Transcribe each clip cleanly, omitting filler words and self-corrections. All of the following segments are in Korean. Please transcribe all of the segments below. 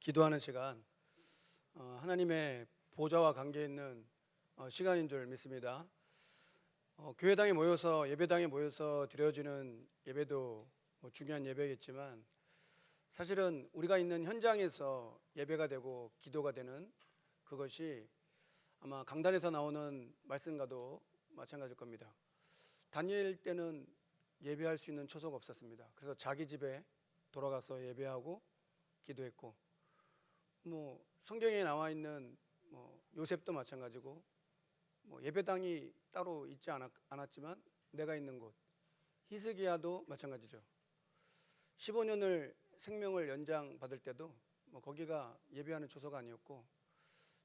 기도하는 시간, 하나님의 보좌와 관계 있는 시간인 줄 믿습니다. 교회당에 모여서 예배당에 모여서 드려지는 예배도 중요한 예배겠지만 사실은 우리가 있는 현장에서 예배가 되고 기도가 되는 그것이 아마 강단에서 나오는 말씀과도 마찬가지일 겁니다. 다니엘 때는 예배할 수 있는 처소가 없었습니다. 그래서 자기 집에 돌아가서 예배하고 기도했고, 성경에 나와 있는 요셉도 마찬가지고, 예배당이 따로 있지 않았지만 내가 있는 곳 히스기야도 마찬가지죠. 15년을 생명을 연장 받을 때도 거기가 예배하는 처소가 아니었고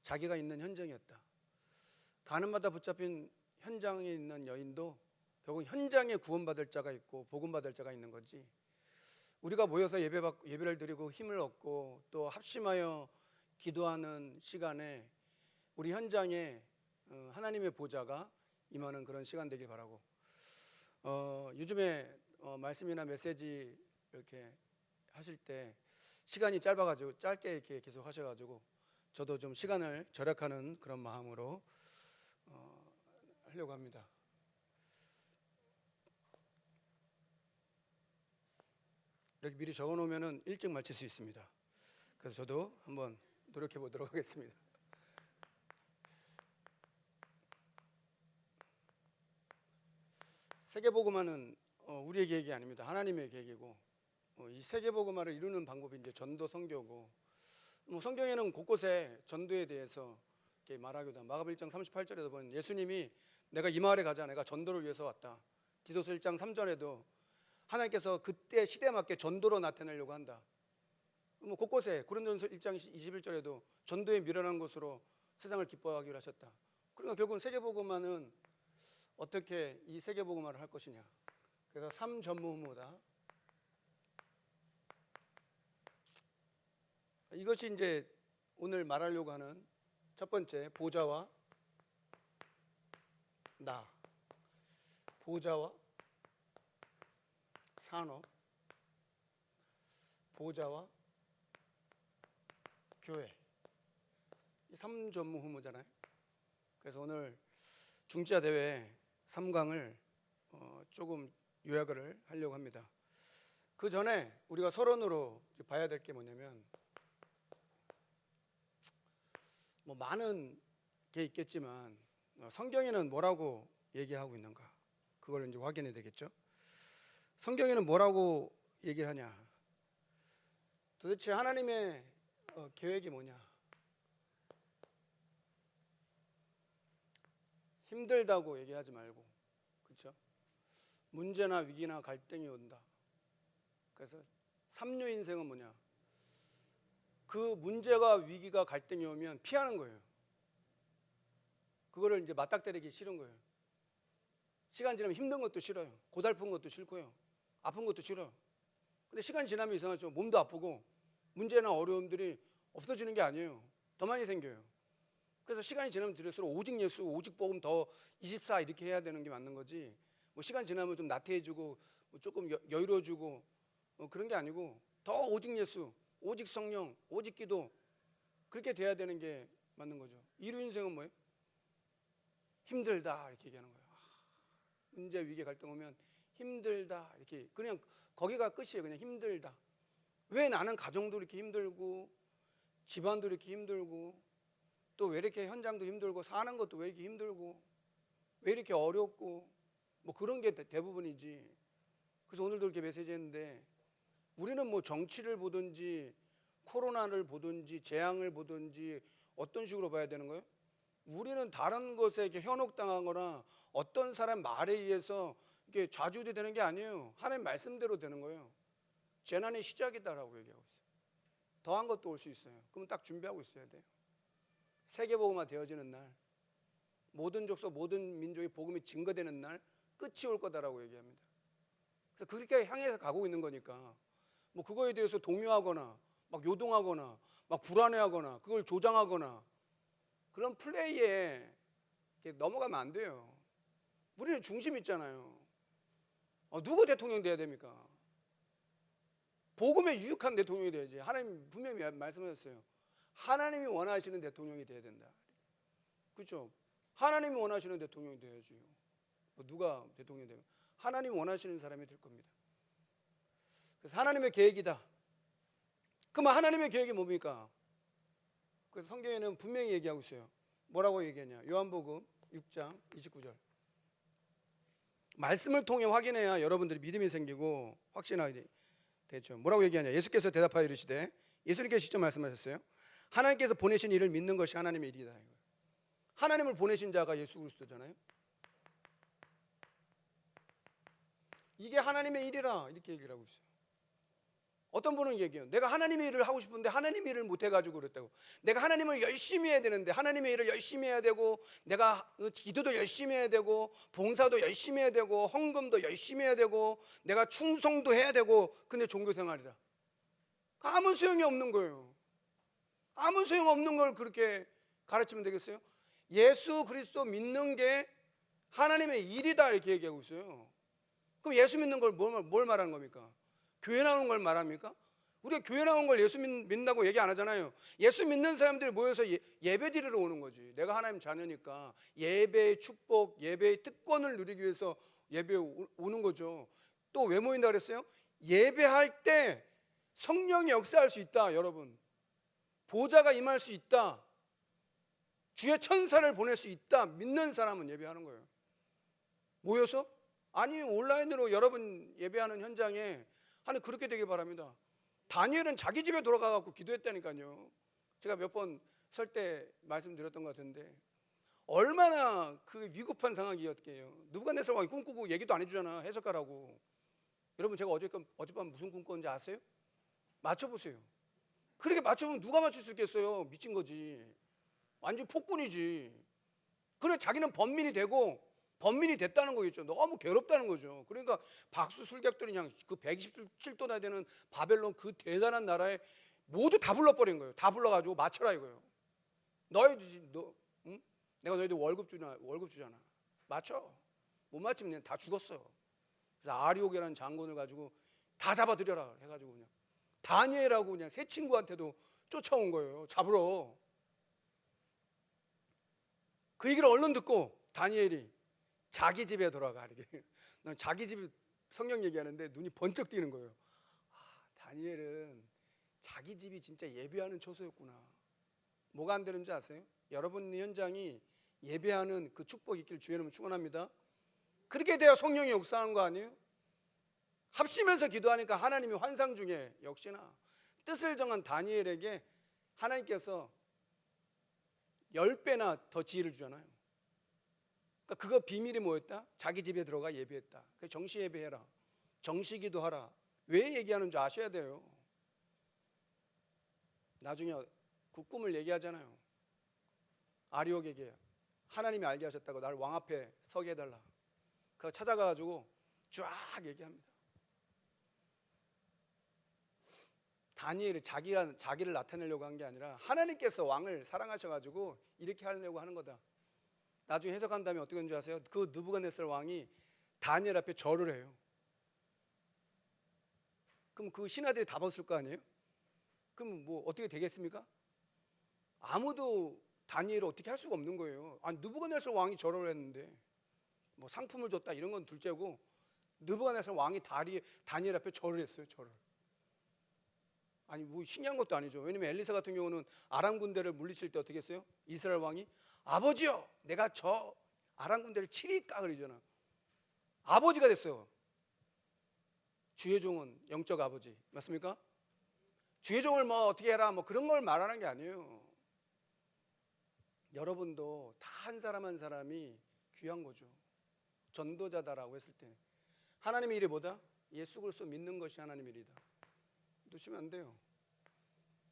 자기가 있는 현장이었다. 가늠마다 붙잡힌 현장에 있는 여인도 결국 현장에 구원받을 자가 있고 복음받을 자가 있는 거지, 우리가 모여서 예배를 드리고 힘을 얻고 또 합심하여 기도하는 시간에 우리 현장에 하나님의 보좌가 임하는 그런 시간 되길 바라고, 요즘에 말씀이나 메시지 이렇게 하실 때 시간이 짧아가지고 짧게 이렇게 계속 하셔가지고 저도 좀 시간을 절약하는 그런 마음으로 하려고 합니다. 이렇게 미리 적어 놓으면 일찍 마칠 수 있습니다. 그래서 저도 한번 노력해 보도록 하겠습니다. 세계복음화는 우리의 계획이 아닙니다. 하나님의 계획이고, 이 세계복음화를 이루는 방법이 이제 전도 선교고, 성경에는 곳곳에 전도에 대해서 이렇게 말하기도 합니다. 마가복음 1장 38절에도 보면 예수님이 내가 이 마을에 가자, 내가 전도를 위해서 왔다. 디도서 1장 3절에도 하나님께서 그때 시대에 맞게 전도로 나타내려고 한다. 곳곳에 고린도전서 1장 21절에도 전도에 미련한 것으로 세상을 기뻐하기로 하셨다. 그러니까 결국은 세계복음화는 어떻게 이 세계복음화를 할 것이냐. 그래서 3전무후무다. 이것이 이제 오늘 말하려고 하는 첫 번째, 보좌와 나, 보좌와 산업, 보좌와 교회, 이 3전무후무잖아요. 그래서 오늘 중지하 대회 3강을 조금 요약을 하려고 합니다. 그 전에 우리가 서론으로 봐야 될 게 뭐냐면, 많은 게 있겠지만 성경에는 뭐라고 얘기하고 있는가, 그걸 이제 확인해야 되겠죠. 성경에는 뭐라고 얘기를 하냐, 도대체 하나님의 계획이 뭐냐. 힘들다고 얘기하지 말고, 그렇죠? 문제나 위기나 갈등이 온다. 그래서 삼류 인생은 뭐냐, 그 문제가 위기가 갈등이 오면 피하는 거예요. 그거를 이제 맞닥뜨리기 싫은 거예요. 시간 지나면 힘든 것도 싫어요. 고달픈 것도 싫고요. 아픈 것도 싫어요. 근데 시간 지나면 이상하죠. 몸도 아프고 문제나 어려움들이 없어지는 게 아니에요. 더 많이 생겨요. 그래서 시간이 지나면 들을수록 오직 예수, 오직 복음 더 24 이렇게 해야 되는 게 맞는 거지, 시간 지나면 좀 나태해지고 조금 여유로워지고 그런 게 아니고 더 오직 예수, 오직 성령, 오직 기도, 그렇게 돼야 되는 게 맞는 거죠. 이루 인생은 뭐예요? 힘들다 이렇게 얘기하는 거예요. 문제, 위기, 갈등 오면 힘들다 이렇게, 그냥 거기가 끝이에요. 그냥 힘들다. 왜 나는 가정도 이렇게 힘들고 집안도 이렇게 힘들고 또 왜 이렇게 현장도 힘들고 사는 것도 왜 이렇게 힘들고 왜 이렇게 어렵고 그런 게 대부분이지. 그래서 오늘도 이렇게 메시지 했는데, 우리는 정치를 보든지 코로나를 보든지 재앙을 보든지 어떤 식으로 봐야 되는 거예요? 우리는 다른 것에 이렇게 현혹당하거나 어떤 사람 말에 의해서 이게 좌지우지되는 게 아니에요. 하나님 말씀대로 되는 거예요. 재난의 시작이다라고 얘기하고 있어요. 더한 것도 올 수 있어요. 그럼 딱 준비하고 있어야 돼요. 세계복음화 되어지는 날, 모든 족속 모든 민족의 복음이 증거되는 날 끝이 올 거다라고 얘기합니다. 그래서 그렇게 향해서 가고 있는 거니까 그거에 대해서 동요하거나 요동하거나 불안해하거나 그걸 조장하거나 그런 플레이에 넘어가면 안 돼요. 우리는 중심 있잖아요. 누구 대통령 돼야 됩니까? 복음에 유익한 대통령이 돼야지. 하나님 분명히 말씀하셨어요. 하나님이 원하시는 대통령이 돼야 된다. 그렇죠? 하나님이 원하시는 대통령이 돼야지. 누가 대통령이 되면 하나님이 원하시는 사람이 될 겁니다. 그래서 하나님의 계획이다. 그러면 하나님의 계획이 뭡니까? 그래서 성경에는 분명히 얘기하고 있어요. 뭐라고 얘기하냐? 요한복음 6장 29절. 말씀을 통해 확인해야 여러분들이 믿음이 생기고 확신하게 되죠. 뭐라고 얘기하냐? 예수께서 대답하여 이르시되, 예수님께서 직접 말씀하셨어요. 하나님께서 보내신 이를 믿는 것이 하나님의 일이다. 하나님을 보내신 자가 예수 그리스도잖아요. 이게 하나님의 일이라 이렇게 얘기를 하고 있어요. 어떤 분은 얘기해요. 내가 하나님의 일을 하고 싶은데 하나님의 일을 못 해가지고 그랬다고. 내가 하나님을 열심히 해야 되는데, 하나님의 일을 열심히 해야 되고, 내가 기도도 열심히 해야 되고, 봉사도 열심히 해야 되고, 헌금도 열심히 해야 되고, 내가 충성도 해야 되고, 근데 종교생활이라 아무 소용이 없는 거예요. 아무 소용 없는 걸 그렇게 가르치면 되겠어요? 예수 그리스도 믿는 게 하나님의 일이다 이렇게 얘기하고 있어요. 그럼 예수 믿는 걸 뭘 말하는 겁니까? 교회 나오는 걸 말합니까? 우리가 교회 나온 걸 예수 믿는다고 얘기 안 하잖아요. 예수 믿는 사람들이 모여서 예배 드리러 오는 거지. 내가 하나님 자녀니까 예배의 축복, 예배의 특권을 누리기 위해서 예배에 오는 거죠. 또 왜 모인다 그랬어요? 예배할 때 성령이 역사할 수 있다. 여러분, 보좌가 임할 수 있다, 주의 천사를 보낼 수 있다. 믿는 사람은 예배하는 거예요. 모여서? 아니, 온라인으로 여러분 예배하는 현장에 하나님 그렇게 되길 바랍니다. 다니엘은 자기 집에 돌아가갖고 기도했다니까요. 제가 몇 번 설 때 말씀드렸던 것 같은데, 얼마나 그 위급한 상황이었게요. 느부갓네살 왕이 꿈꾸고 얘기도 안 해주잖아, 해석가라고. 여러분, 제가 어젯밤 무슨 꿈 꿨는지 아세요? 맞춰보세요. 그렇게 맞춰보면 누가 맞출 수 있겠어요? 미친 거지. 완전 폭군이지. 그래, 자기는 범민이 되고 범민이 됐다는 거겠죠. 너무 괴롭다는 거죠. 그러니까 박수 술객들이 그냥 그 127도나 되는 바벨론 그 대단한 나라에 모두 다 불러버린 거예요. 다 불러가지고 맞춰라 이거예요. 응? 내가 너희들 월급 주잖아. 맞춰. 못 맞추면 그냥 다 죽었어. 그래서 아리옥이라는 장군을 가지고 다 잡아들여라 해가지고 그냥 다니엘하고 그냥 세 친구한테도 쫓아온 거예요. 잡으러. 그 얘기를 얼른 듣고 다니엘이 자기 집에 돌아가. 이렇게. 난 자기 집 성경 얘기하는데 눈이 번쩍 뜨는 거예요. 다니엘은 자기 집이 진짜 예배하는 처소였구나. 뭐가 안 되는지 아세요? 여러분 현장이 예배하는 그 축복이 있길 주의 이름으로 축원합니다. 그렇게 돼야 성령이 역사하는 거 아니에요? 합심해서 기도하니까 하나님이 환상 중에 역시나 뜻을 정한 다니엘에게 하나님께서 10배나 더 지혜를 주잖아요. 그러니까 그거 비밀이 뭐였다? 자기 집에 들어가 예배했다. 정시 예배해라, 정시 기도하라. 왜 얘기하는 줄 아셔야 돼요. 나중에 그 꿈을 얘기하잖아요. 아리옥에게 하나님이 알게 하셨다고 나를 왕 앞에 서게 해달라. 그거 찾아가가지고 쫙 얘기합니다. 다니엘이 자기를 나타내려고 한 게 아니라 하나님께서 왕을 사랑하셔가지고 이렇게 하려고 하는 거다. 나중에 해석한 다음에 어떻게 되는 줄 아세요? 그 느부갓네살 왕이 다니엘 앞에 절을 해요. 그럼 그 신하들이 다 벗을 거 아니에요? 그럼 뭐 어떻게 되겠습니까? 아무도 다니엘을 어떻게 할 수가 없는 거예요. 아니, 느부갓네살 왕이 절을 했는데 뭐 상품을 줬다 이런 건 둘째고, 느부갓네살 왕이 다니엘 앞에 절을 했어요. 절을. 아니, 뭐 신기한 것도 아니죠. 왜냐면 엘리사 같은 경우는 아람 군대를 물리칠 때 어떻게 했어요? 이스라엘 왕이 아버지요, 내가 저 아람 군대를 치리까 그러잖아. 아버지가 됐어요. 주의 종은 영적 아버지 맞습니까? 주의 종을 뭐 어떻게 해라 뭐 그런 걸 말하는 게 아니에요. 여러분도 다 한 사람 한 사람이 귀한 거죠. 전도자다라고 했을 때 하나님의 일이 뭐다? 예수 그리스도 믿는 것이 하나님의 일이다. 놓치면 안 돼요.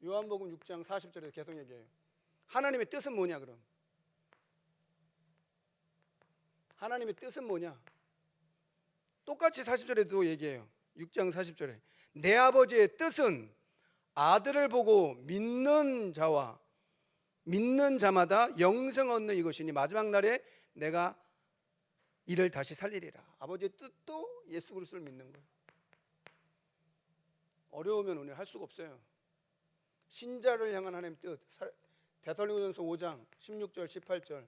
요한복음 6장 40절에 계속 얘기해요. 하나님의 뜻은 뭐냐 그럼? 하나님의 뜻은 뭐냐? 똑같이 40절에도 얘기해요. 6장 40절에 내 아버지의 뜻은 아들을 보고 믿는 자마다 영생 얻는 이것이니 마지막 날에 내가 이를 다시 살리리라. 아버지의 뜻도 예수 그리스도를 믿는 거예요. 어려우면 은혜를 할 수가 없어요. 신자를 향한 하나님의 뜻, 데살로니가전서 5장 16절 18절,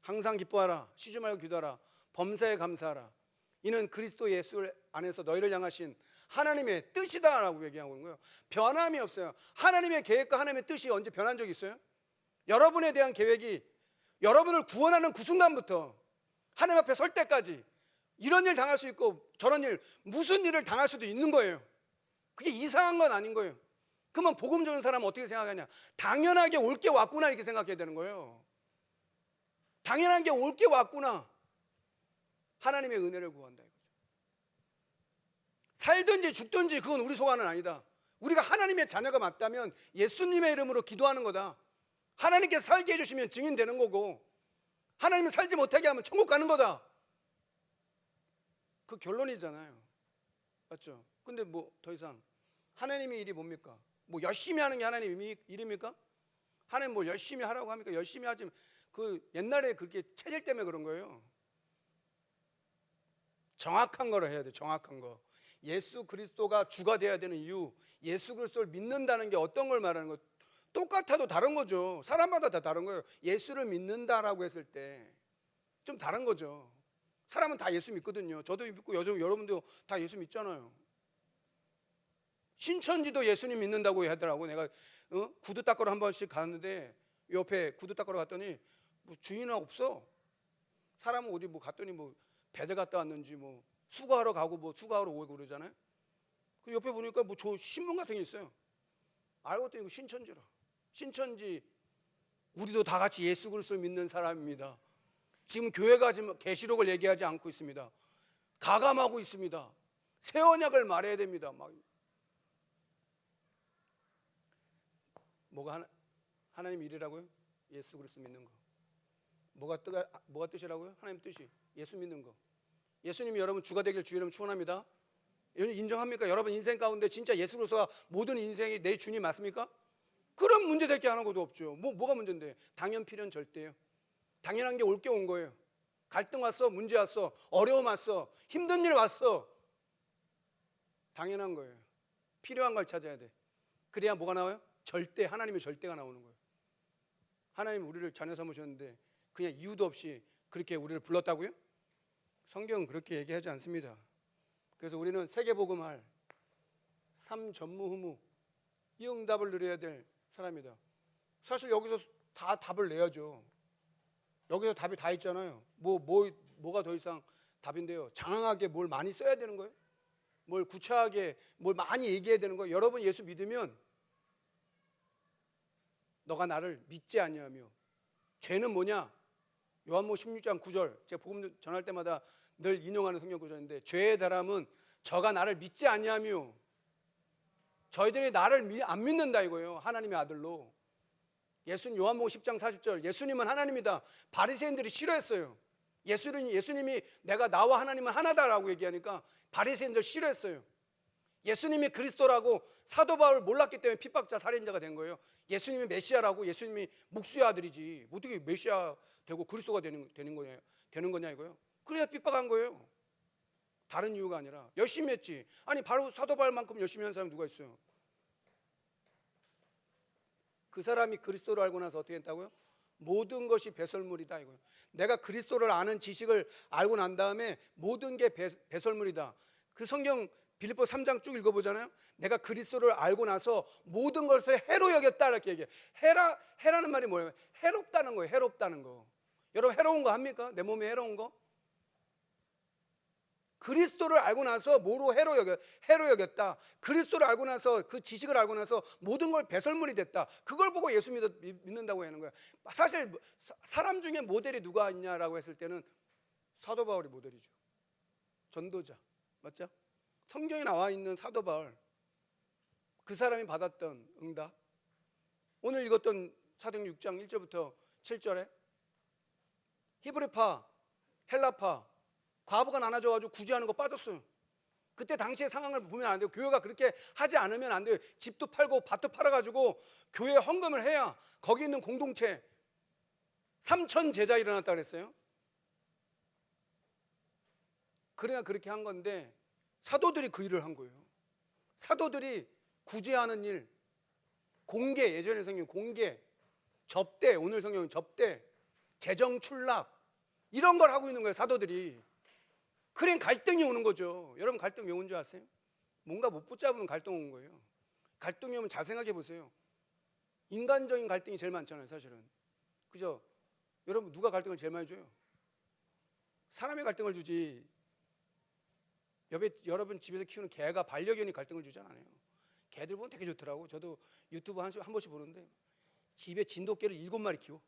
항상 기뻐하라, 쉬지 말고 기도하라, 범사에 감사하라, 이는 그리스도 예수 안에서 너희를 향하신 하나님의 뜻이다라고 얘기하고 있는 거예요. 변함이 없어요. 하나님의 계획과 하나님의 뜻이 언제 변한 적이 있어요? 여러분에 대한 계획이 여러분을 구원하는 그 순간부터 하나님 앞에 설 때까지 이런 일 당할 수 있고 저런 일, 무슨 일을 당할 수도 있는 거예요. 그게 이상한 건 아닌 거예요. 그러면 복음 전하는 사람은 어떻게 생각하냐? 당연하게 올 게 왔구나 이렇게 생각해야 되는 거예요. 당연한 게 올 게 왔구나. 하나님의 은혜를 구한다 이거죠. 살든지 죽든지 그건 우리 소관은 아니다. 우리가 하나님의 자녀가 맞다면 예수님의 이름으로 기도하는 거다. 하나님께 살게 해주시면 증인되는 거고, 하나님이 살지 못하게 하면 천국 가는 거다. 그 결론이잖아요. 맞죠? 근데 뭐 더 이상 하나님의 일이 뭡니까? 뭐 열심히 하는 게 하나님의 일입니까? 하나님 뭐 열심히 하라고 합니까? 열심히 하지. 그 옛날에 그렇게 체질 때문에 그런 거예요. 정확한 거를 해야 돼. 정확한 거. 예수 그리스도가 주가 돼야 되는 이유, 예수 그리스도를 믿는다는 게 어떤 걸 말하는 거? 똑같아도 다른 거죠. 사람마다 다 다른 거예요. 예수를 믿는다라고 했을 때 좀 다른 거죠. 사람은 다 예수 믿거든요. 저도 믿고 여러분도 다 예수 믿잖아요. 신천지도 예수님 믿는다고 하더라고. 내가 구두 닦으러 한 번씩 가는데 옆에 구두 닦으러 갔더니 뭐 주인은 없어. 사람은 어디 뭐 갔더니 뭐 배달 갔다 왔는지 뭐 수거하러 가고 뭐 수거하러 오고 그러잖아요. 그 옆에 보니까 뭐 저 신문 같은 게 있어요. 알고 봤더니 이거 신천지라. 신천지 우리도 다 같이 예수 그리스도를 믿는 사람입니다. 지금 교회가 지금 계시록을 얘기하지 않고 있습니다. 가감하고 있습니다. 새 언약을 말해야 됩니다. 막 뭐가 하나님 일이라고요? 예수 그리스도 믿는 거. 뭐가 뜻이라고요? 하나님 뜻이 예수 믿는 거. 예수님이 여러분 주가 되길 주의 이름으로 축원합니다. 인정합니까? 여러분 인생 가운데 진짜 예수 그리스도가 모든 인생이 내 주님 맞습니까? 그럼 문제될 게 하나도 없죠. 뭐가 문제인데? 당연 필연 절대요. 당연한 게 올 게 온 거예요. 갈등 왔어, 문제 왔어, 어려움 왔어, 힘든 일 왔어. 당연한 거예요. 필요한 걸 찾아야 돼. 그래야 뭐가 나와요? 절대, 하나님의 절대가 나오는 거예요. 하나님 우리를 자녀 삼으셨는데 그냥 이유도 없이 그렇게 우리를 불렀다고요? 성경은 그렇게 얘기하지 않습니다. 그래서 우리는 세계복음할 삼전무후무 이 응답을 누려야 될 사람이다. 사실 여기서 다 답을 내야죠. 여기서 답이 다 있잖아요. 뭐가 더 이상 답인데요. 장황하게 뭘 많이 써야 되는 거예요? 뭘 구차하게 뭘 많이 얘기해야 되는 거예요? 여러분 예수 믿으면 너가 나를 믿지 아니하며 죄는 뭐냐? 요한복음 16장 9절 제가 복음 전할 때마다 늘 인용하는 성경 구절인데 죄의 사람은 저가 나를 믿지 아니하며 저희들이 나를 안 믿는다 이거예요. 하나님의 아들로. 예수님 요한복음 10장 40절 예수님은 하나님이다. 바리새인들이 싫어했어요. 예수님이 내가 나와 하나님은 하나다라고 얘기하니까 바리새인들 싫어했어요. 예수님이 그리스도라고 사도 바울 몰랐기 때문에 핍박자 살인자가 된 거예요. 예수님이 메시아라고 예수님이 목수의 아들이지 어떻게 메시아 되고 그리스도가 되는 거냐 이거예요. 그래야 핍박한 거예요. 다른 이유가 아니라 열심히 했지. 아니 바로 사도 바울만큼 열심히 한 사람이 누가 있어요? 그 사람이 그리스도를 알고 나서 어떻게 했다고요? 모든 것이 배설물이다 이거예요. 내가 그리스도를 아는 지식을 알고 난 다음에 모든 게 배설물이다. 그 성경 빌립보 3장 쭉 읽어보잖아요. 내가 그리스도를 알고 나서 모든 것을 해로 여겼다 이렇게 얘기해. 해라는 말이 뭐예요? 해롭다는 거예요. 해롭다는 거. 여러분 해로운 거 합니까? 내 몸에 해로운 거? 그리스도를 알고 나서 뭐로 해로 여겼다. 그리스도를 알고 나서 그 지식을 알고 나서 모든 걸 배설물이 됐다. 그걸 보고 예수 믿는다고 하는 거야. 사실 사람 중에 모델이 누가 있냐라고 했을 때는 사도 바울이 모델이죠. 전도자. 맞죠? 성경에 나와 있는 사도 바울. 그 사람이 받았던 응답. 오늘 읽었던 사도행전 6장 1절부터 7절에 히브리파, 헬라파 과부가 나눠져가지고 구제하는 거 빠졌어요. 그때 당시의 상황을 보면 안 돼요. 교회가 그렇게 하지 않으면 안 돼요. 집도 팔고 밭도 팔아가지고 교회에 헌금을 해야 거기 있는 공동체 3,000 제자 일어났다 그랬어요. 그래야 그렇게 한 건데 사도들이 그 일을 한 거예요. 사도들이 구제하는 일, 공개, 예전에 성경 공개, 접대, 오늘 성경은 접대, 재정 출납, 이런 걸 하고 있는 거예요, 사도들이. 그래 갈등이 오는 거죠. 여러분 갈등 왜 온 줄 아세요? 뭔가 못 붙잡으면 갈등 온 거예요. 갈등이 오면 잘 생각해 보세요. 인간적인 갈등이 제일 많잖아요, 사실은. 그죠? 여러분 누가 갈등을 제일 많이 줘요? 사람이 갈등을 주지. 여러분 집에서 키우는 개가 반려견이 갈등을 주지 않아요. 개들 보면 되게 좋더라고. 저도 유튜브 한 번씩 보는데 집에 진돗개를 7마리 키워.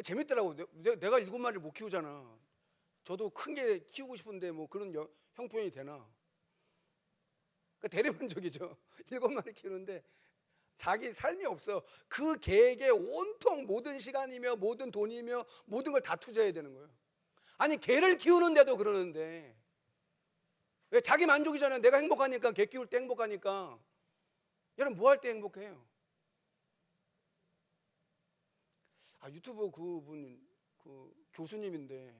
재밌더라고. 내가 7마리를 못 키우잖아. 저도 큰 게 키우고 싶은데 뭐 그런 형편이 되나. 그러니까 대리만족이죠. 7마리 키우는데 자기 삶이 없어. 그 개에게 온통 모든 시간이며 모든 돈이며 모든 걸 다 투자해야 되는 거예요. 아니 개를 키우는데도 그러는데 왜? 자기 만족이잖아요. 내가 행복하니까, 개 키울 때 행복하니까. 여러분 뭐 할 때 행복해요? 유튜브 그분 그 교수님인데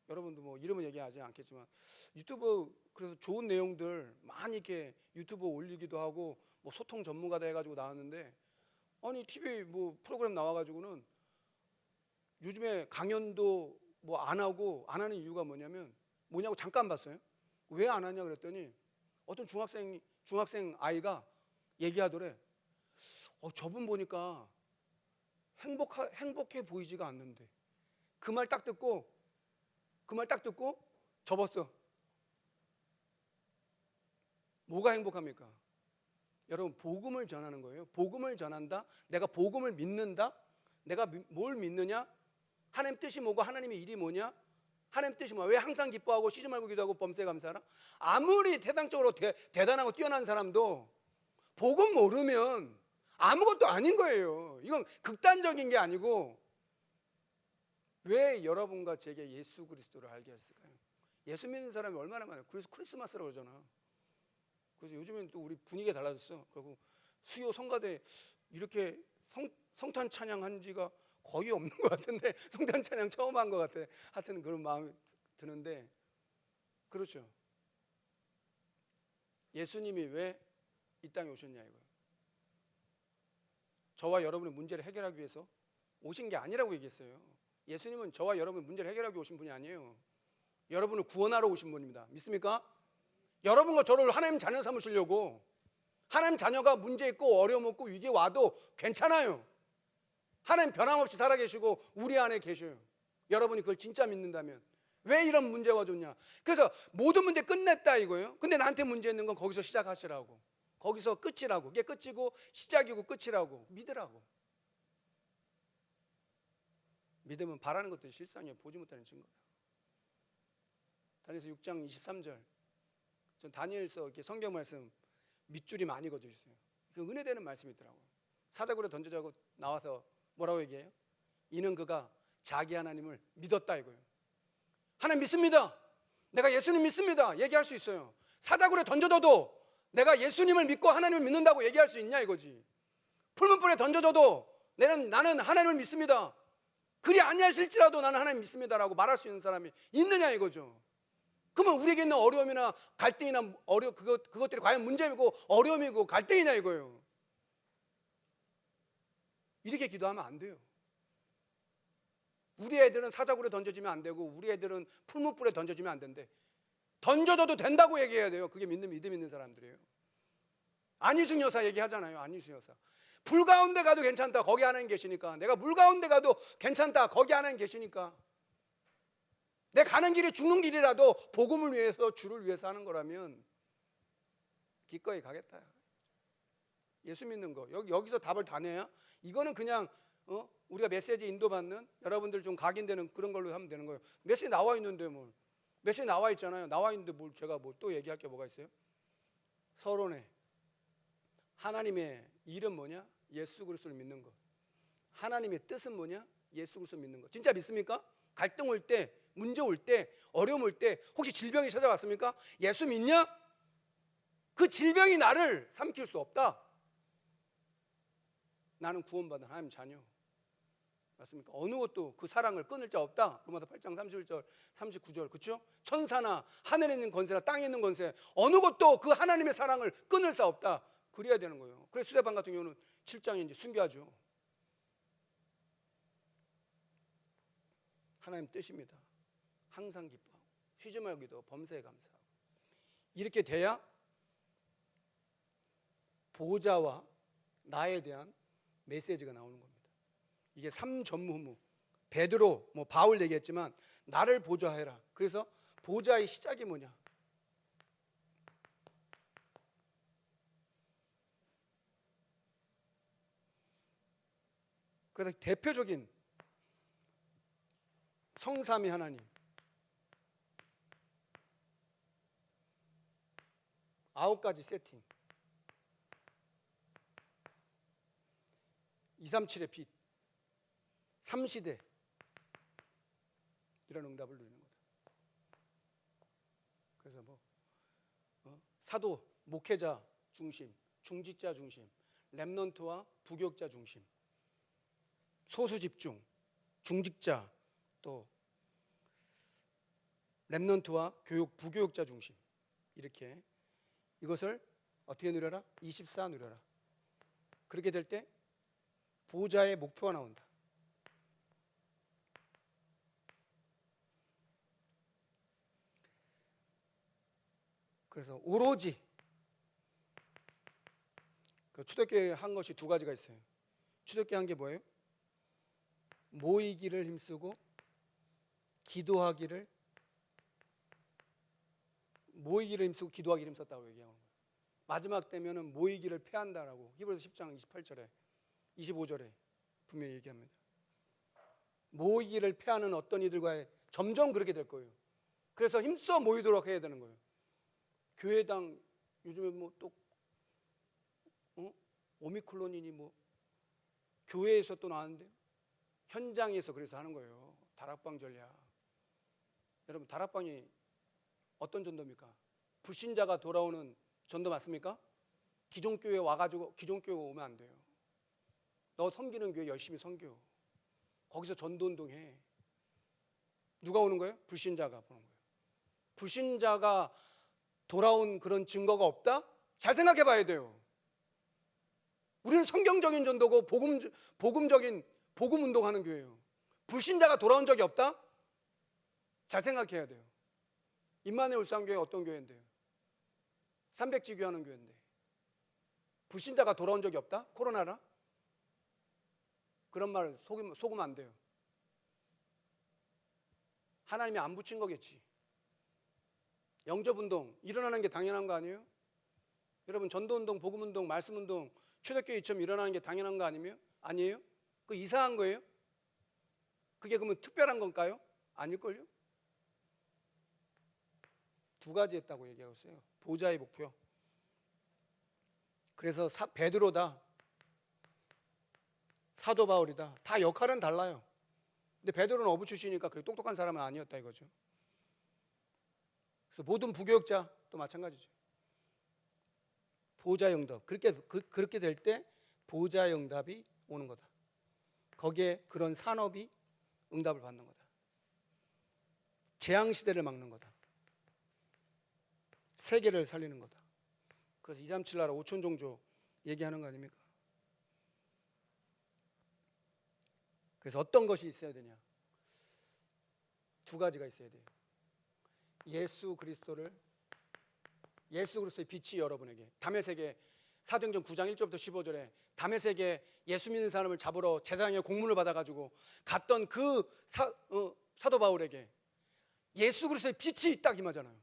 여러분도 뭐 이름은 얘기하지 않겠지만 유튜브 그래서 좋은 내용들 많이 이렇게 유튜브 올리기도 하고 뭐 소통 전문가다 해가지고 나왔는데 아니 TV 뭐 프로그램 나와가지고는 요즘에 강연도 뭐 안 하는 이유가 뭐냐고 잠깐 봤어요. 왜 안 하냐 그랬더니 어떤 중학생 아이가 얘기하더래. 저분 보니까 행복해 보이지가 않는데. 그 말 딱 듣고 접었어. 뭐가 행복합니까? 여러분 복음을 전하는 거예요. 복음을 전한다. 내가 복음을 믿는다. 내가 뭘 믿느냐? 하나님 뜻이 뭐고 하나님의 일이 뭐냐? 하나님 뜻이 뭐야? 왜 항상 기뻐하고 쉬지 말고 기도하고 범사에 감사하라? 아무리 태당적으로 대단하고 뛰어난 사람도 복음 모르면 아무것도 아닌 거예요. 이건 극단적인 게 아니고. 왜 여러분과 제게 예수 그리스도를 알게 했을까요? 예수 믿는 사람이 얼마나 많아요. 그래서 크리스마스라고 그러잖아. 그래서 요즘엔 또 우리 분위기가 달라졌어. 그리고 수요 성가대 이렇게 성탄 찬양한 지가 거의 없는 것 같은데 성탄 찬양 처음 한 것 같아. 하여튼 그런 마음이 드는데 그렇죠. 예수님이 왜 이 땅에 오셨냐 이거예요. 저와 여러분의 문제를 해결하기 위해서 오신 게 아니라고 얘기했어요. 예수님은 저와 여러분의 문제를 해결하기 위해 오신 분이 아니에요. 여러분을 구원하러 오신 분입니다. 믿습니까? 여러분과 저를 하나님 자녀 삼으시려고. 하나님 자녀가 문제 있고 어려움 없고 위기 와도 괜찮아요. 하나님 변함없이 살아계시고 우리 안에 계셔요. 여러분이 그걸 진짜 믿는다면. 왜 이런 문제가 좋냐? 그래서 모든 문제 끝냈다 이거예요. 근데 나한테 문제 있는 건 거기서 시작하시라고. 거기서 끝이라고. 이게 끝이고 시작이고 끝이라고. 믿으라고. 믿음은 바라는 것들이 실상이에요. 보지 못하는 증거예요. 다니엘서 6장 23절. 전 다니엘서 이렇게 성경 말씀 밑줄이 많이 그어져 있어요. 그 은혜되는 말씀이 있더라고요. 사자굴에 던져자고 나와서 뭐라고 얘기해요? 이는 그가 자기 하나님을 믿었다 이거예요. 하나님 믿습니다. 내가 예수님 믿습니다. 얘기할 수 있어요. 사자굴에 던져져도 내가 예수님을 믿고 하나님을 믿는다고 얘기할 수 있냐 이거지. 풀문불에 던져져도 나는 하나님을 믿습니다. 그리 아니하실지라도 나는 하나님 믿습니다라고 말할 수 있는 사람이 있느냐 이거죠. 그러면 우리에게 있는 어려움이나 갈등이나 그것들이 과연 문제이고 어려움이고 갈등이냐 이거예요. 이렇게 기도하면 안 돼요. 우리 애들은 사자굴에 던져지면 안 되고 우리 애들은 풀무불에 던져지면 안 된대. 던져져도 된다고 얘기해야 돼요. 그게 믿음 있는 사람들이에요. 안희숙 여사 얘기하잖아요. 안희숙 여사. 불 가운데 가도 괜찮다. 거기 하나님 계시니까. 내가 물 가운데 가도 괜찮다. 거기 하나님 계시니까. 내 가는 길이 죽는 길이라도 복음을 위해서 주를 위해서 하는 거라면 기꺼이 가겠다. 예수 믿는 거. 여기서 답을 다 내야? 이거는 그냥 우리가 메시지 인도받는 여러분들 좀 각인되는 그런 걸로 하면 되는 거예요. 메시지 나와 있는데 뭘. 메시지 나와 있잖아요. 나와 있는데 뭘 제가 뭐 또 얘기할 게 뭐가 있어요? 서론에 하나님의 일은 뭐냐? 예수 그리스도를 믿는 것. 하나님의 뜻은 뭐냐? 예수 그리스도를 믿는 것. 진짜 믿습니까? 갈등 올 때, 문제 올 때, 어려움 올 때 혹시 질병이 찾아왔습니까? 예수 믿냐? 그 질병이 나를 삼킬 수 없다. 나는 구원받은 하나님 자녀. 맞습니까? 어느 것도 그 사랑을 끊을 자 없다. 로마서 8장 31절 39절 그렇죠? 천사나 하늘에 있는 권세나 땅에 있는 권세 어느 것도 그 하나님의 사랑을 끊을 수 없다. 그래야 되는 거예요. 그래서 스데반 같은 경우는 7장에 이제 순교하죠. 하나님 뜻입니다. 항상 기뻐하고 쉬지 말고 기도 범사에 감사하고 이렇게 돼야 보좌와 나에 대한 메시지가 나오는 겁니다. 이게 삼전무후 베드로 바울 얘기했지만 나를 보좌해라. 그래서 보좌의 시작이 뭐냐? 그래서 대표적인 성삼위 하나님 9가지 세팅 237의 빛 3시대 이런 응답을 누리는 거다. 그래서 사도 목회자 중심 중직자 중심 렘넌트와 부교육자 중심 소수 집중 중직자 또 렘넌트와 교육 부교육자 중심 이렇게 이것을 어떻게 누려라? 24 누려라. 그렇게 될 때 보좌의 목표가 나온다. 그래서 오로지 초대교회 한 것이 두 가지가 있어요. 초대교회 한 게 뭐예요? 모이기를 힘쓰고 기도하기를 기도하기를 힘썼다고 얘기하는 거예요. 마지막 되면은 모이기를 패한다라고 히브리서 10장 28절에 25절에 분명히 얘기합니다. 모이기를 패하는 어떤 이들과의 점점 그렇게 될 거예요. 그래서 힘써 모이도록 해야 되는 거예요. 교회당 요즘에 또 오미클론이니 교회에서 또 나왔는데 현장에서 그래서 하는 거예요. 다락방 전략. 여러분 다락방이 어떤 전도입니까? 불신자가 돌아오는 전도 맞습니까? 기존 교회 와가지고 기존 교회 오면 안 돼요. 너 섬기는 교회 열심히 섬겨. 거기서 전도운동해. 누가 오는 거예요? 불신자가 보는 거예요. 불신자가 돌아온 그런 증거가 없다? 잘 생각해 봐야 돼요. 우리는 성경적인 전도고 복음적인 복음 운동하는 교회예요. 불신자가 돌아온 적이 없다? 잘 생각해야 돼요. 임마누엘 울산교회 어떤 교회인데요? 300지교 하는 교회인데 불신자가 돌아온 적이 없다? 코로나라? 그런 말 속으면 안 돼요. 하나님이 안 붙인 거겠지. 영접운동 일어나는 게 당연한 거 아니에요? 여러분 전도운동, 복음운동, 말씀운동 초대교회 이처럼 일어나는 게 당연한 거 아니에요? 그 이상한 거예요? 그게 그러면 특별한 건가요? 아닐걸요? 두 가지 했다고 얘기하고 있어요. 보좌의 목표. 그래서 베드로다 사도 바울이다 다 역할은 달라요. 근데 베드로는 어부 출신이니까 그렇게 똑똑한 사람은 아니었다 이거죠. 그래서 모든 부교육자 또 마찬가지죠. 보좌의 응답 그렇게 될 때 보좌의 응답이 오는 거다. 거기에 그런 산업이 응답을 받는 거다. 재앙시대를 막는 거다. 세계를 살리는 거다. 그래서 237 나라 5천 종족 얘기하는 거 아닙니까? 그래서 어떤 것이 있어야 되냐? 두 가지가 있어야 돼요. 예수 그리스도의 빛이 여러분에게 담에색에 사도행전 9장 1절부터 15절에 담에색에 예수 믿는 사람을 잡으러 제사장의 공문을 받아가지고 갔던 그 사도 바울에게 예수 그리스도의 빛이 딱 임하잖아요.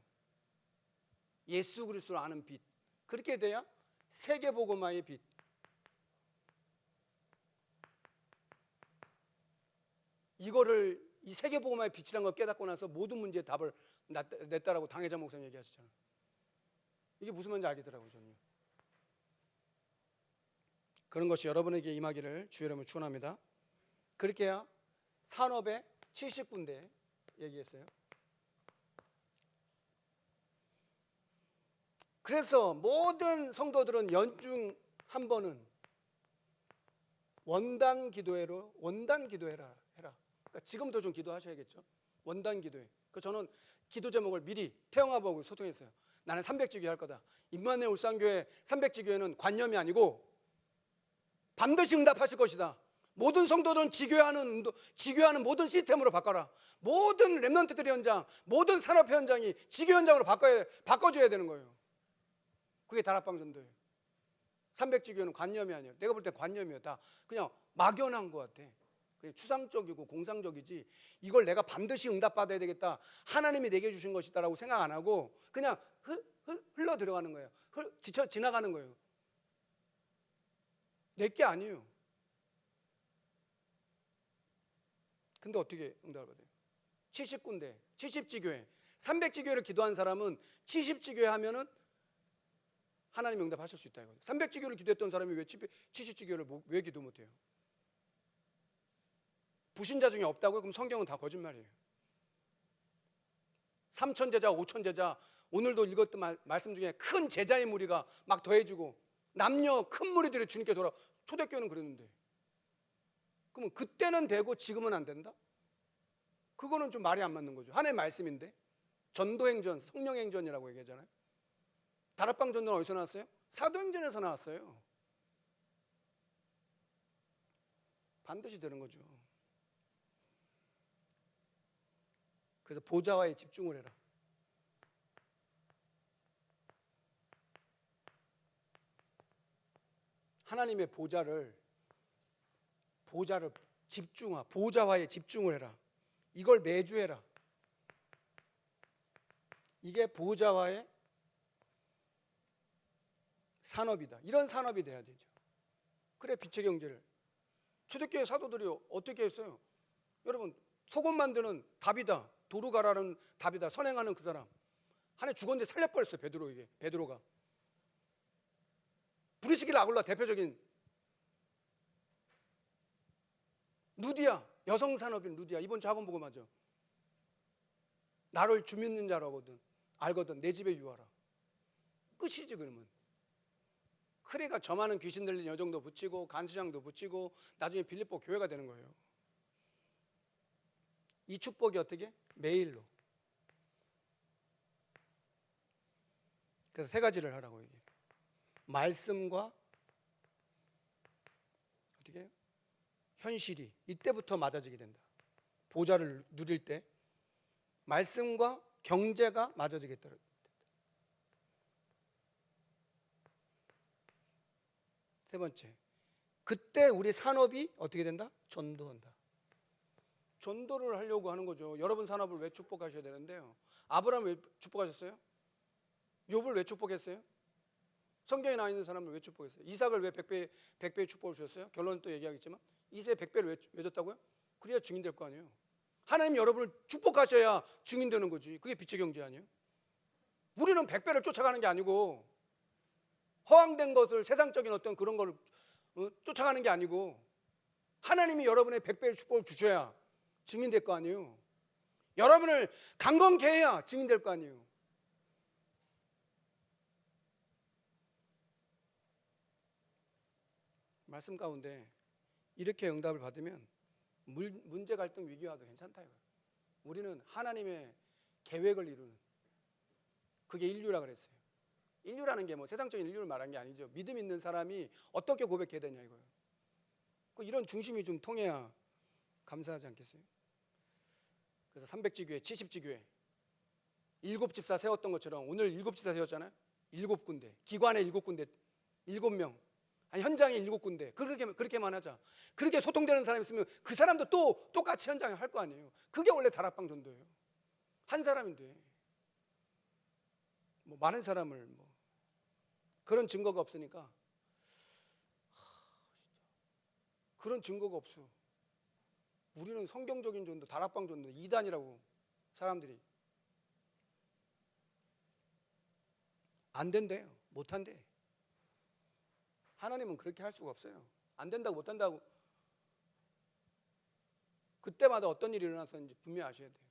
예수 그리스도를 아는 빛. 그렇게 돼야 세계복음화의 빛. 이거를 이 세계복음화의 빛이라는 걸 깨닫고 나서 모든 문제의 답을 냈다라고 당회자 목사님 얘기하시잖아요. 이게 무슨 말인지 알겠더라고요. 저는요. 그런 것이 여러분에게 임하기를 주의 이름으로 축원합니다. 그렇게 해야 산업의 70군데 얘기했어요. 그래서 모든 성도들은 연중 한 번은 원단 기도회로 원단 기도회라 해라. 그러니까 지금도 좀 기도하셔야겠죠. 원단 기도회. 그 저는 기도 제목을 미리 태영아보고 소통했어요. 나는 300지교회 할 거다. 임마누엘 울산교회 300지교회는 관념이 아니고 반드시 응답하실 것이다. 모든 성도들은 지교하는 모든 시스템으로 바꿔라. 모든 렘넌트들의 현장, 모든 산업 현장이 지교 현장으로 바꿔줘야 되는 거예요. 그게 다락방 전도예요. 300지교는 관념이 아니에요. 내가 볼 때 관념이에요. 다 그냥 막연한 것 같아. 그냥 추상적이고 공상적이지 이걸 내가 반드시 응답받아야 되겠다. 하나님이 내게 주신 것이다라고 생각 안 하고 그냥 흘러 들어가는 거예요. 지나가는 거예요. 내게 아니에요. 근데 어떻게 응답을 받아요? 70군데, 70지교회, 300지교회를 기도한 사람은 70지교회 하면은 하나님 응답하실 수 있다 이거예요. 300지교회를 기도했던 사람이 왜 70지교회를 왜 기도 못해요? 부신자 중에 없다고요? 그럼 성경은 다 거짓말이에요. 3,000제자, 5,000제자, 오늘도 읽었던 말씀 중에 큰 제자의 무리가 막 더해지고 남녀 큰 무리들이 주님께 돌아. 초대교회는 그랬는데 그러면 그때는 되고 지금은 안 된다? 그거는 좀 말이 안 맞는 거죠. 하나님의 말씀인데 전도행전, 성령행전이라고 얘기하잖아요. 다락방 전도는 어디서 나왔어요? 사도행전에서 나왔어요. 반드시 되는 거죠. 그래서 보좌와에 집중을 해라. 하나님의 보좌를 보좌와에 집중을 해라. 이걸 매주 해라. 이게 보좌와의 산업이다. 이런 산업이 돼야 되죠. 그래 빛의 경제를. 초대교회 사도들이 어떻게 했어요? 여러분 속옷 만드는 답이다. 도로 가라는 답이다. 선행하는 그 사람. 한 해 죽었는데 살려버렸어요. 베드로가. 브리스길라 아굴라 대표적인 루디아, 여성 산업인 루디아. 이번 주 학원 보고 맞아. 나를 주 믿는 자로 알거든. 내 집에 유하라. 끝이지 그러면. 크레가 저 많은 귀신 들린 여정도 붙이고 간수장도 붙이고 나중에 빌립보 교회가 되는 거예요. 이 축복이 어떻게? 매일로. 그래서 세 가지를 하라고 얘기해요. 말씀과 어떻게? 현실이 이때부터 맞아지게 된다. 보좌를 누릴 때 말씀과 경제가 맞아지겠다. 세 번째, 그때 우리 산업이 어떻게 된다? 전도한다. 전도를 하려고 하는 거죠. 여러분 산업을 왜 축복하셔야 되는데요. 아브라함 왜 축복하셨어요? 욥을 왜 축복했어요? 성경에 나와 있는 사람을 왜 축복했어요? 이삭을 왜 100배의 축복을 주셨어요? 결론은 또 얘기하겠지만 이삭에 100배를 왜 줬다고요? 그래야 증인 될 거 아니에요. 하나님 여러분을 축복하셔야 증인 되는 거지. 그게 빛의 경제 아니에요? 우리는 100배를 쫓아가는 게 아니고 허황된 것을 세상적인 어떤 그런 걸 쫓아가는 게 아니고 하나님이 여러분의 100배의 축복을 주셔야 증인 될 거 아니에요. 여러분을 강건케 해야 증인 될 거 아니에요. 말씀 가운데 이렇게 응답을 받으면 문제 갈등 위기와도 괜찮다 이거예요. 우리는 하나님의 계획을 이루는 그게 인류라 그랬어요. 인류라는 게 뭐 세상적인 인류를 말한 게 아니죠. 믿음 있는 사람이 어떻게 고백해야 되냐 이거예요. 이런 중심이 좀 통해야 감사하지 않겠어요? 그래서 300지교회, 70지교회 7집사 세웠던 것처럼 오늘 7집사 세웠잖아요. 7군데, 기관에 7군데, 7명, 아니 현장에 7군데. 그렇게만 하자. 그렇게 소통되는 사람이 있으면 그 사람도 또 똑같이 현장에 할 거 아니에요. 그게 원래 다락방 전도예요. 한 사람인데 뭐 많은 사람을 그런 증거가 없으니까 그런 증거가 없어. 우리는 성경적인 전도, 다락방 전도 2단이라고 사람들이 안 된대요. 못 한대. 하나님은 그렇게 할 수가 없어요. 안 된다고 못 한다고 그때마다 어떤 일이 일어났었는지 분명히 아셔야 돼요.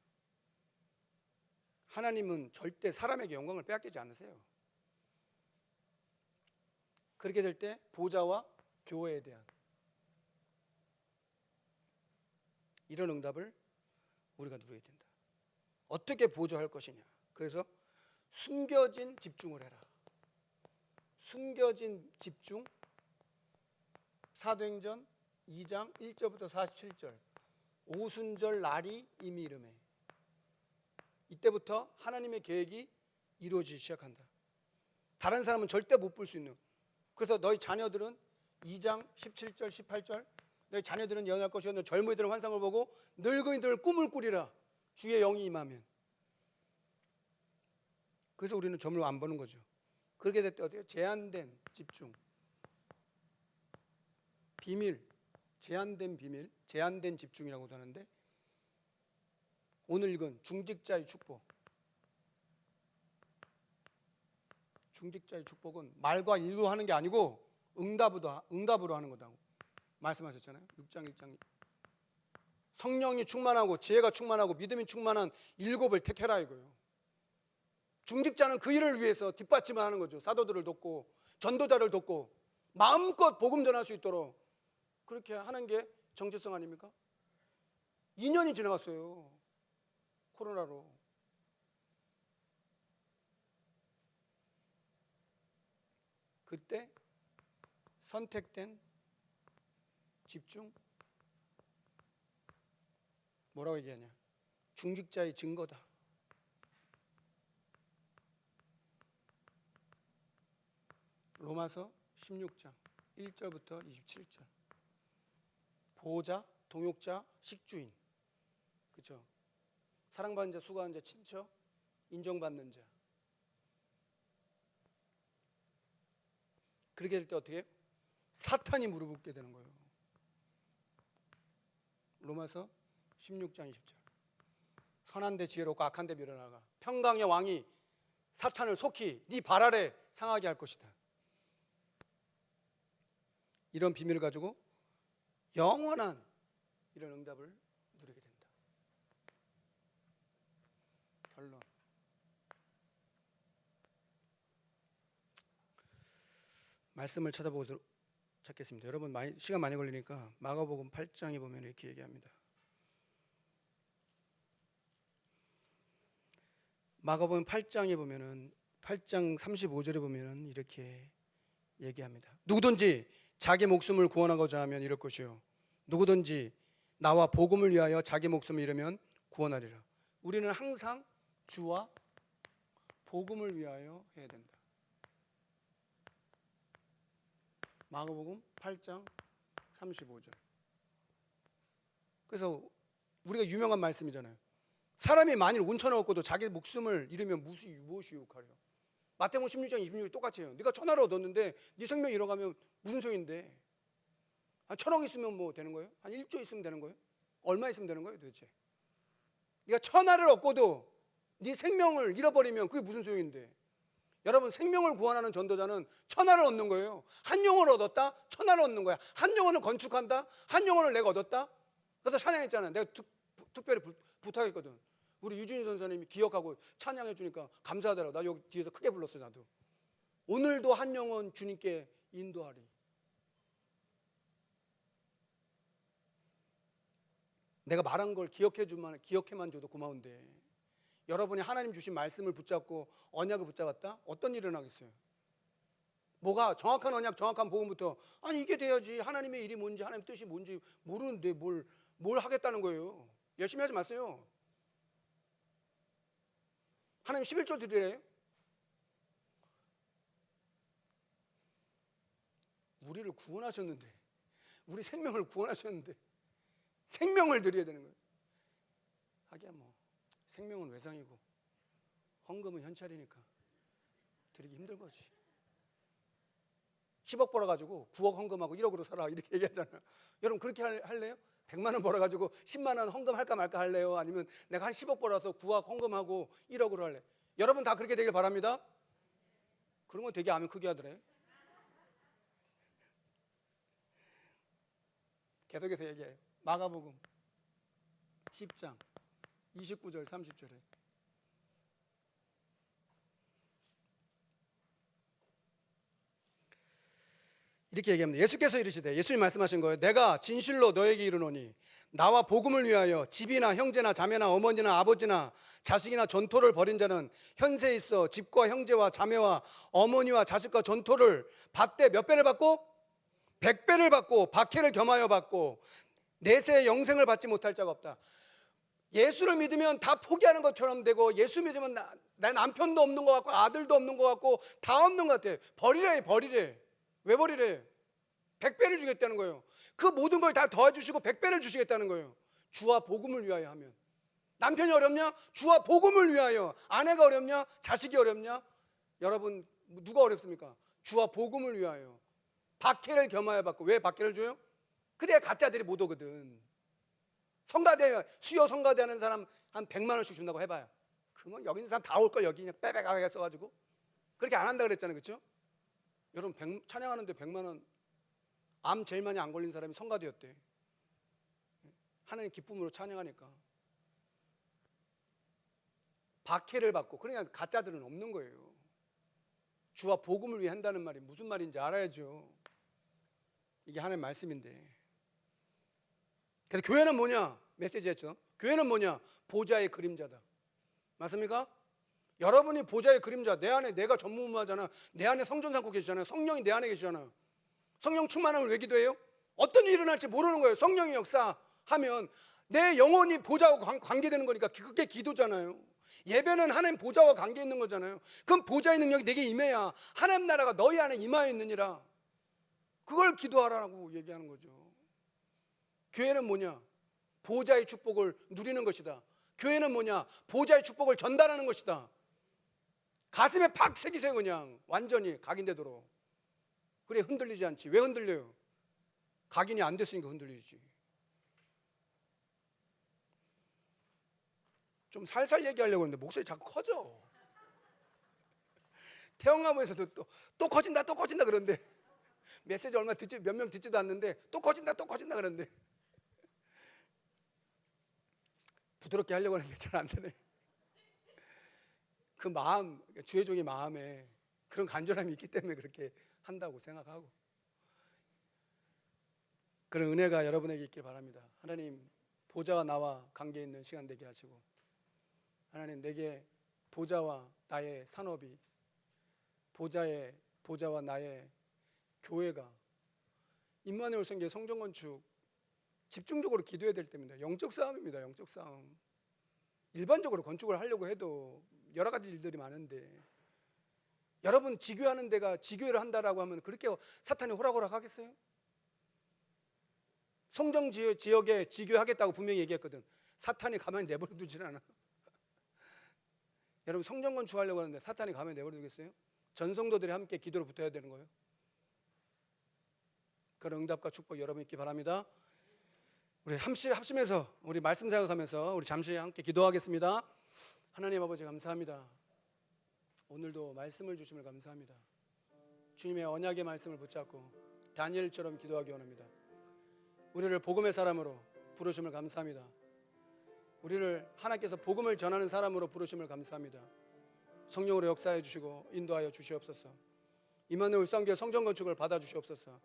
하나님은 절대 사람에게 영광을 빼앗기지 않으세요. 그렇게 될 때 보좌와 교회에 대한 이런 응답을 우리가 누려야 된다. 어떻게 보조할 것이냐. 그래서 숨겨진 집중을 해라. 숨겨진 집중. 사도행전 2장 1절부터 47절. 오순절 날이 이미 이르매. 이때부터 하나님의 계획이 이루어지기 시작한다. 다른 사람은 절대 못 볼 수 있는. 그래서 너희 자녀들은 2장 17절 18절 너희 자녀들은 예언할 것이요 너희 젊은이들은 환상을 보고 늙은이들은 꿈을 꾸리라. 주의 영이 임하면. 그래서 우리는 점을 안 보는 거죠. 그렇게 될 때 어때요? 제한된 집중, 비밀, 제한된 비밀, 제한된 집중이라고도 하는데, 오늘 읽은 중직자의 축복. 중직자의 축복은 말과 일로 하는 게 아니고 응답으로 하는 거다고 말씀하셨잖아요. 6장 1장. 성령이 충만하고 지혜가 충만하고 믿음이 충만한 일곱을 택해라 이거예요. 중직자는 그 일을 위해서 뒷받침을 하는 거죠. 사도들을 돕고 전도자를 돕고 마음껏 복음 전할 수 있도록 그렇게 하는 게 정체성 아닙니까? 2년이 지나갔어요. 코로나로. 그때 선택된 집중, 뭐라고 얘기하냐? 중직자의 증거다. 로마서 16장 1절부터 27절. 보호자, 동역자, 식주인. 그렇죠? 사랑받는 자, 수고하는 자, 친척, 인정받는 자. 그렇게 될 때 어떻게 해요? 사탄이 무릎 꿇게 되는 거예요. 로마서 16장 20절. 선한 데 지혜롭고 악한 데 밀어나가 평강의 왕이 사탄을 속히 네 발 아래 상하게 할 것이다. 이런 비밀을 가지고 영원한 이런 응답을 누리게 된다. 결론. 말씀을 찾겠습니다. 여러분 시간 많이 걸리니까 마가복음 8장에 보면 이렇게 얘기합니다. 마가복음 8장에 보면은 8장 35절에 보면은 이렇게 얘기합니다. 누구든지 자기 목숨을 구원하고자 하면 이럴 것이요 누구든지 나와 복음을 위하여 자기 목숨을 잃으면 구원하리라. 우리는 항상 주와 복음을 위하여 해야 된다. 마가복음 8장 35절. 그래서 우리가 유명한 말씀이잖아요. 사람이 만일 온천을 얻고도 자기 목숨을 잃으면 무엇이 유익하려. 마태복음 16장 26절 똑같이 해요. 네가 천하를 얻었는데 네 생명 잃어가면 무슨 소용인데. 한 1,000억 있으면 뭐 되는 거예요? 한 1조 있으면 되는 거예요? 얼마 있으면 되는 거예요 도대체? 네가 천하를 얻고도 네 생명을 잃어버리면 그게 무슨 소용인데. 여러분 생명을 구원하는 전도자는 천하를 얻는 거예요. 한 영혼을 얻었다? 천하를 얻는 거야. 한 영혼을 건축한다? 한 영혼을 내가 얻었다? 그래서 찬양했잖아요. 내가 특별히 부탁했거든. 우리 유준희 선생님이 기억하고 찬양해 주니까 감사하더라고. 나 여기 뒤에서 크게 불렀어 나도. 오늘도 한 영혼 주님께 인도하리. 내가 말한 걸 기억해만 줘도 고마운데 여러분이 하나님 주신 말씀을 붙잡고 언약을 붙잡았다? 어떤 일이 일어나겠어요? 뭐가 정확한 언약, 정확한 복음부터 아니 이게 돼야지. 하나님의 일이 뭔지 하나님의 뜻이 뭔지 모르는데 뭘 하겠다는 거예요. 열심히 하지 마세요. 하나님 11조 드리래요? 우리를 구원하셨는데 우리 생명을 구원하셨는데 생명을 드려야 되는 거예요. 하기야 뭐 생명은 외상이고 헌금은 현찰이니까 드리기 힘든 거지. 10억 벌어가지고 9억 헌금하고 1억으로 살아 이렇게 얘기하잖아요. 여러분 그렇게 할래요? 100만 원 벌어가지고 10만 원 헌금할까 말까 할래요? 아니면 내가 한 10억 벌어서 9억 헌금하고 1억으로 할래? 여러분 다 그렇게 되길 바랍니다. 그런 건 되게 아멘 크게 하더래. 계속해서 얘기해요. 마가복음 10장 29절 30절에 이렇게 얘기합니다. 예수께서 이르시되 예수님 말씀하신 거예요. 내가 진실로 너에게 이르노니 나와 복음을 위하여 집이나 형제나 자매나 어머니나 아버지나 자식이나 전토를 벌인 자는 현세에 있어 집과 형제와 자매와 어머니와 자식과 전토를 받되 몇 배를 받고? 100배를 받고 박해를 겸하여 받고 내세의 영생을 받지 못할 자가 없다. 예수를 믿으면 다 포기하는 것처럼 되고, 예수 믿으면 내 남편도 없는 것 같고 아들도 없는 것 같고 다 없는 것 같아. 버리래. 왜 버리래? 100배를 주겠다는 거예요. 그 모든 걸 다 도와주시고 100배를 주시겠다는 거예요. 주와 복음을 위하여 하면. 남편이 어렵냐? 주와 복음을 위하여. 아내가 어렵냐? 자식이 어렵냐? 여러분 누가 어렵습니까? 주와 복음을 위하여. 박해를 겸하여 받고. 왜 박해를 줘요? 그래야 가짜들이 못 오거든. 성가대, 수요 성가대 하는 사람 한 100만 원씩 준다고 해봐요. 그러면 여기 있는 사람 다 올 걸. 여기 그냥 빼빼가게 써가지고. 그렇게 안 한다 그랬잖아요. 그렇죠? 여러분 찬양하는데 100만 원, 암 제일 많이 안 걸린 사람이 성가대였대. 하나님 기쁨으로 찬양하니까. 박해를 받고. 그러니까 가짜들은 없는 거예요. 주와 복음을 위해 한다는 말이 무슨 말인지 알아야죠. 이게 하나님의 말씀인데. 그래서 교회는 뭐냐? 메시지였죠. 교회는 뭐냐? 보좌의 그림자다. 맞습니까? 여러분이 보좌의 그림자. 내 안에 내가 전무후무하잖아. 내 안에 성전 삼고 계시잖아요. 성령이 내 안에 계시잖아요. 성령 충만함을 왜 기도해요? 어떤 일이 일어날지 모르는 거예요. 성령이 역사하면 내 영혼이 보좌와 관계되는 거니까 그게 기도잖아요. 예배는 하나님 보좌와 관계 있는 거잖아요. 그럼 보좌의 능력이 내게 임해야 하나님 나라가 너희 안에 임하여 있느니라. 그걸 기도하라고 얘기하는 거죠. 교회는 뭐냐? 보좌의 축복을 누리는 것이다. 교회는 뭐냐? 보좌의 축복을 전달하는 것이다. 가슴에 팍 새기세요. 그냥 완전히 각인되도록. 그래 흔들리지 않지. 왜 흔들려요? 각인이 안 됐으니까 흔들리지. 좀 살살 얘기하려고 했는데 목소리 자꾸 커져. 태영나무에서도 또 커진다 그러는데 메시지 얼마 듣지, 몇 명 듣지도 않는데 또 커진다 그러는데 부드럽게 하려고 하는데 잘 안 되네. 그 마음, 주의 종의 마음에 그런 간절함이 있기 때문에 그렇게 한다고 생각하고, 그런 은혜가 여러분에게 있길 바랍니다. 하나님 보좌와 나와 관계 있는 시간 되게 하시고, 하나님 내게 보좌와 나의 산업이, 보좌와 나의 교회가, 임마누엘 성교 성전 건축 집중적으로 기도해야 될 때입니다. 영적 싸움입니다. 영적 싸움. 일반적으로 건축을 하려고 해도 여러 가지 일들이 많은데, 여러분 지교하는 데가 지교를 한다라고 하면 그렇게 사탄이 호락호락 하겠어요? 성정 지역에 지교하겠다고 분명히 얘기했거든. 사탄이 가만히 내버려 두질 않아. 여러분 성전 건축하려고 하는데 사탄이 가만히 내버려 두겠어요? 전 성도들이 함께 기도로 붙어야 되는 거예요. 그런 응답과 축복 여러분 있기 바랍니다. 우리 합심해서 우리 말씀 생각하면서 우리 잠시 함께 기도하겠습니다. 하나님 아버지 감사합니다. 오늘도 말씀을 주심을 감사합니다. 주님의 언약의 말씀을 붙잡고 다니엘처럼 기도하기 원합니다. 우리를 복음의 사람으로 부르심을 감사합니다. 우리를 하나님께서 복음을 전하는 사람으로 부르심을 감사합니다. 성령으로 역사해 주시고 인도하여 주시옵소서. 임마누엘 성교 성전 건축을 받아 주시옵소서.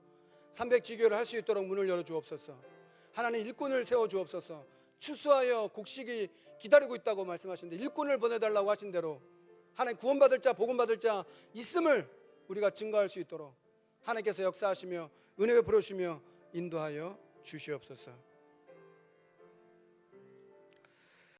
300지교를 할 수 있도록 문을 열어 주옵소서. 하나님 일꾼을 세워 주옵소서. 추수하여 곡식이 기다리고 있다고 말씀하시는데 일꾼을 보내달라고 하신 대로 하나님 구원받을 자 복음받을 자 있음을 우리가 증거할 수 있도록 하나님께서 역사하시며 은혜 베풀어 주시며 인도하여 주시옵소서.